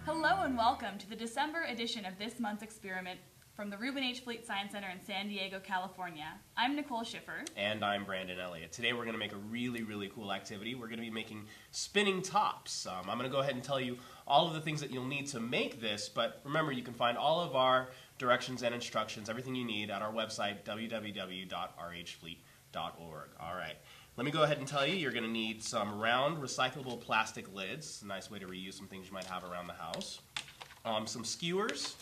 Hello and welcome to the December edition of this month's experiment from the Reuben H. Fleet Science Center in San Diego, California. I'm Nicole Schiffer. And I'm Brandon Elliott. Today we're going to make a really cool activity. We're going to be making spinning tops. I'm going to go ahead and tell you all of the things that you'll need to make this, but remember you can find all of our directions and instructions, everything you need, at our website, www.rhfleet.org. Alright, let me go ahead and tell you, you're going to need some round recyclable plastic lids, a nice way to reuse some things you might have around the house, some skewers,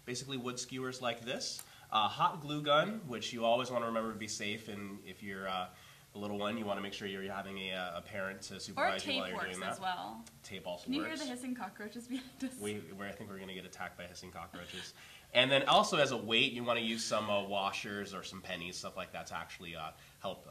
basically wood skewers like this, a hot glue gun, which you always want to remember to be safe, and if you're a little one, you want to make sure you're having a parent to supervise you while you're doing that. Or tape works as well. Tape also Can you works. hear the hissing cockroaches behind us? I think we're going to get attacked by hissing cockroaches. And then also as a weight, you want to use some washers or some pennies, stuff like that, to actually help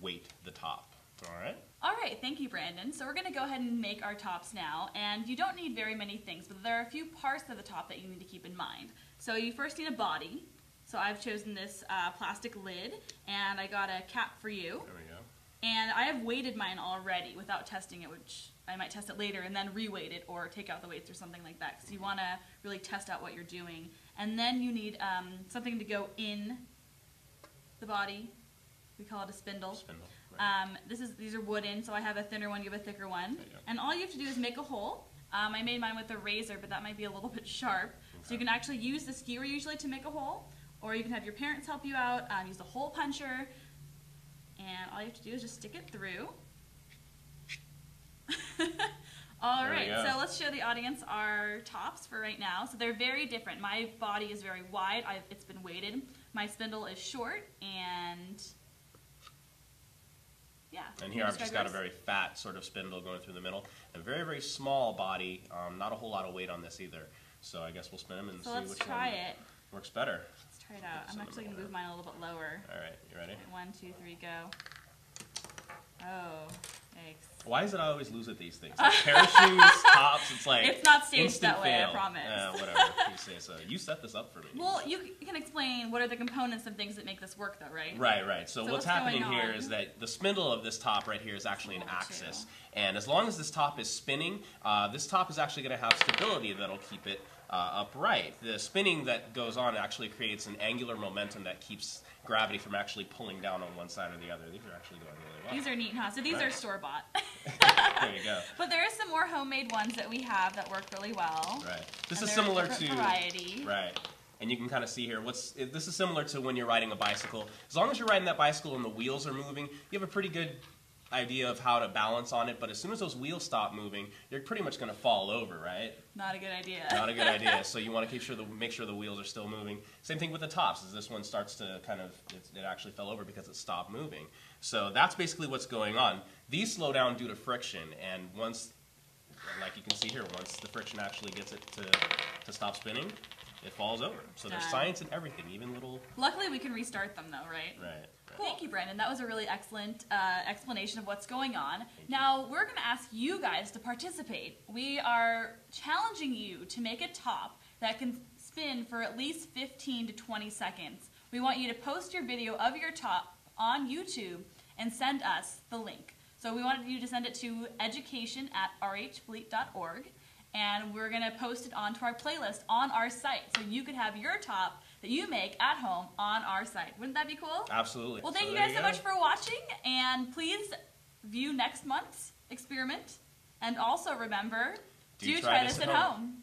weight the top. Alright? Alright, thank you, Brandon. So we're going to go ahead and make our tops now, and you don't need very many things, but there are a few parts of the top that you need to keep in mind. So you first need a body. So I've chosen this plastic lid, and I got a cap for you. There we go. And I have weighted mine already without testing it, which I might test it later and then re-weight it or take out the weights or something like that, because you want to really test out what you're doing. And then you need something to go in the body. We call it a spindle. Spindle. Right. These are wooden, so I have a thinner one, you have a thicker one. There you go. And all you have to do is make a hole. I made mine with a razor, but that might be a little bit sharp. Okay. So you can actually use the skewer usually to make a hole, or you can have your parents help you out, use a hole puncher, and all you have to do is just stick it through. Alright, so let's show the audience our tops for right now. So they're very different. My body is very wide, it's been weighted. My spindle is short, and yeah. And here I've just got a very fat sort of spindle going through the middle. A very small body, not a whole lot of weight on this either. So I guess we'll spin them and see which one works better. Let's try it out. I'm actually going to move mine a little bit lower. Alright, you ready? 1, 2, 3, go. Oh, yikes. Why is it I always lose at these things? Like parachutes, tops, it's like it's not staged instant that way, fail. I promise. Whatever, you say so. You set this up for me. Well, you can explain what are the components and things that make this work though, right? Right. So what's happening here is that the spindle of this top right here is actually an axis. And as long as this top is spinning, this top is actually going to have stability that'll keep it upright. The spinning that goes on actually creates an angular momentum that keeps gravity from actually pulling down on one side or the other. These are actually going really well. These are neat, huh? So these are store-bought. There you go. But there are some more homemade ones that we have that work really well. Right. This is similar to variety. Right. And you can kind of see here, this is similar to when you're riding a bicycle. As long as you're riding that bicycle and the wheels are moving, you have a pretty good idea of how to balance on it, but as soon as those wheels stop moving, you're pretty much going to fall over, right? Not a good idea. Not a good idea. So you want to make sure the wheels are still moving. Same thing with the tops, as this one starts to kind of, it actually fell over because it stopped moving. So that's basically what's going on. These slow down due to friction, and once, like you can see here, once the friction actually gets it to stop spinning, it falls over. So there's science in everything, even little... Luckily we can restart them though, right? Right. Cool. Thank you, Brandon. That was a really excellent explanation of what's going on. Now, we're going to ask you guys to participate. We are challenging you to make a top that can spin for at least 15 to 20 seconds. We want you to post your video of your top on YouTube and send us the link. So we wanted you to send it to education@rhfleet.org, and we're going to post it onto our playlist on our site, so you could have your top that you make at home on our site. Wouldn't that be cool? Absolutely. Well, thank you guys so much for watching, and please view next month's experiment. And also remember, do try this at home.